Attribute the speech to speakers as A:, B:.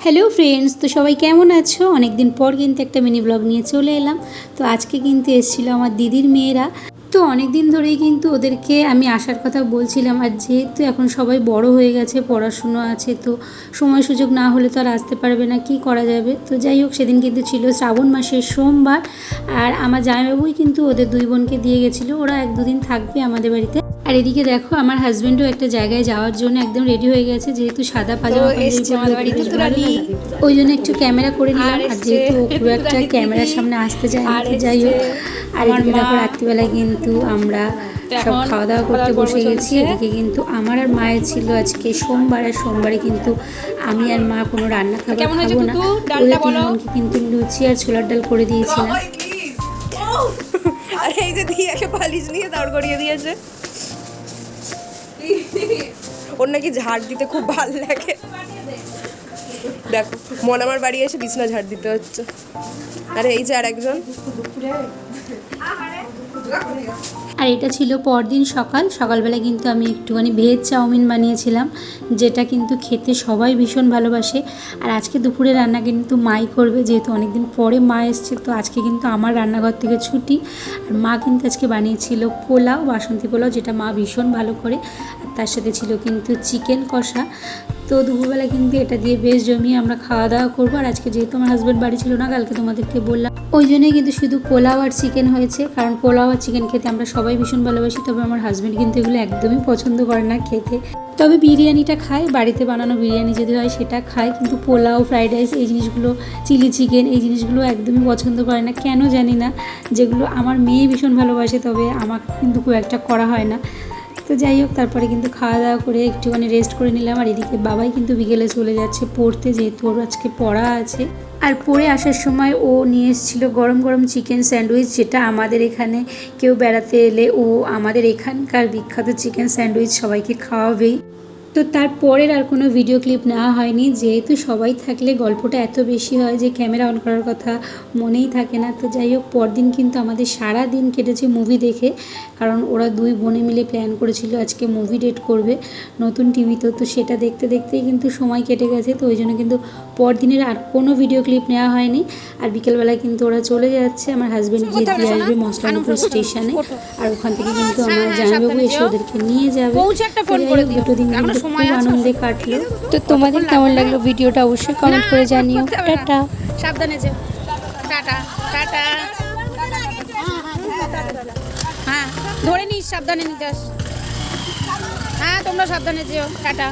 A: Hello friends, তো সবাই কেমন আছো? অনেক দিন পর কিন্তু একটা মিনি ব্লগ নিয়ে চলে এলাম। তো আজকে কিন্তু এসেছিলো আমার দিদির মেয়েরা। তো অনেক দিন ধরেই কিন্তু ওদেরকে আমি আসার কথা বলছিলাম, আর যেহেতু এখন সবাই বড় হয়ে গেছে, পড়াশুনো আছে, তো সময় সুযোগ না হলে তো আর আসতে পারবে না, কি করা যাবে। তো যাই হোক, সেদিন কিন্তু ছিল শ্রাবণ মাসের সোমবার, আর আমার জামাইবাবুই কিন্তু ওদের দুই বোনকে দিয়ে গেছিলো, ওরা এক দুদিন থাকবে আমাদের বাড়িতে। আর এদিকে দেখো, আমার হাজব্যান্ডও একটা জায়গায় যাওয়ার জন্য একদম রেডি হয়ে গেছে, যেহেতু সাদা পাজামা ওই জন্য একটু ক্যামেরা করে নিলাম। আর যেহেতু খুব একটা ক্যামেরার সামনে আসতে চায় না, তো যাই হোক। আর এদিকে দেখো, রাত্রিবেলায় কিন্তু আমরা সব খাওয়া দাওয়া করতে বসে গেছি। এদিকে কিন্তু আমার আর মায়ের ছিল আজকে সোমবার, আর সোমবারে কিন্তু আমি আর মা কোনো রান্না খাবার খাবো না। ওদের তিনজনকে কিন্তু লুচি আর ছোলার ডাল করে দিয়েছিলাম।
B: আর এই যে দিয়াকে পালিশ নিয়ে দাঁড় করিয়ে দিয়েছে, ওর নাকি ঝাড় দিতে খুব ভালো লাগে। দেখো, আমার বাড়ি এসে বিছনা ঝাড় দিতে হচ্ছে। আরে এই যে আর একজন।
A: আর এটা ছিল পরদিন সকালবেলা কিন্তু আমি একটুখানি ভেজ চাউমিন বানিয়েছিলাম, যেটা কিন্তু খেতে সবাই ভীষণ ভালোবাসে। আর আজকে দুপুরে রান্না কিন্তু মাই করবে, যেহেতু অনেকদিন পরে মা এসছে, তো আজকে কিন্তু আমার রান্নাঘর থেকে ছুটি। আর মা কিন্তু আজকে বানিয়েছিল পোলাও, বাসন্তী পোলাও, যেটা মা ভীষণ ভালো করে। আর তার সাথে ছিল কিন্তু চিকেন কষা। তো দুপুরবেলা কিন্তু এটা দিয়ে বেশ জমিয়ে আমরা খাওয়া দাওয়া করবো। আর আজকে যেহেতু আমার হাজব্যান্ড বাড়ি ছিল না, কালকে তোমাদেরকে বললাম, ওই জন্যই কিন্তু শুধু পোলাও আর চিকেন হয়েছে। কারণ পোলাও আর চিকেন খেতে আমরা সবাই ভীষণ ভালোবাসি, তবে আমার হাজব্যান্ড কিন্তু এগুলো একদমই পছন্দ করে না খেতে। তবে বিরিয়ানিটা খায়, বাড়িতে বানানো বিরিয়ানি যদি হয় সেটা খায়, কিন্তু পোলাও, ফ্রাইড রাইস, এই জিনিসগুলো, চিলি চিকেন, এই জিনিসগুলো একদমই পছন্দ করে না, কেন জানি না। যেগুলো আমার মেয়ে ভীষণ ভালোবাসে, তবে আমাকে কিন্তু খুব একটা করা হয় না। তো যাই হোক, তারপরে কিন্তু খাওয়া দাওয়া করে একটুখানি রেস্ট করে নিলাম। আর এদিকে বাবাই কিন্তু বিকেলে চলে যাচ্ছে পড়তে, যেহেতু ওর আজকে পড়া আছে। আর পড়ে আসার সময় ও নিয়ে এসেছিলো গরম গরম চিকেন স্যান্ডউইচ, যেটা আমাদের এখানে কেউ বেড়াতে এলে ও আমাদের এখানকার বিখ্যাত চিকেন স্যান্ডউইচ সবাইকে খাওয়াবেই। তো তারপরের আর কোনো ভিডিও ক্লিপ নেওয়া হয়নি, যেহেতু সবাই থাকলে গল্পটা এত বেশি হয় যে ক্যামেরা অন করার কথা মনেই থাকে না। তো যাই হোক, পরদিন কিন্তু আমাদের সারা দিন কেটেছে মুভি দেখে, কারণ ওরা দুই বোনে মিলে প্ল্যান করেছিল আজকে মুভি ডেট করবে নতুন টিভিতে। তো সেটা দেখতে দেখতেই কিন্তু সময় কেটে গেছে, তো ওই জন্য কিন্তু পরদিনের আর কোনো ভিডিও ক্লিপ নেওয়া হয়নি। আর বিকেলবেলায় কিন্তু ওরা চলে যাচ্ছে, আমার হাজব্যান্ড গিয়ে দিয়ে আসবে মশলানপুর স্টেশনে। আর ওখান থেকে কিন্তু আমার জামাইবাবু এসে ওদেরকে নিয়ে যাবে। দুটো দিন খুব আনন্দে কাটলো। তো তোমাদের কেমন লাগলো ভিডিওটা অবশ্যই কমেন্ট করে জানিও। টাটা,
B: সাবধানে যেও। Tata tata. হ্যাঁ, ধরে নিস, সাবধানে নিতে আস। হ্যাঁ, তোমরা সাবধানে যেও। টাটা।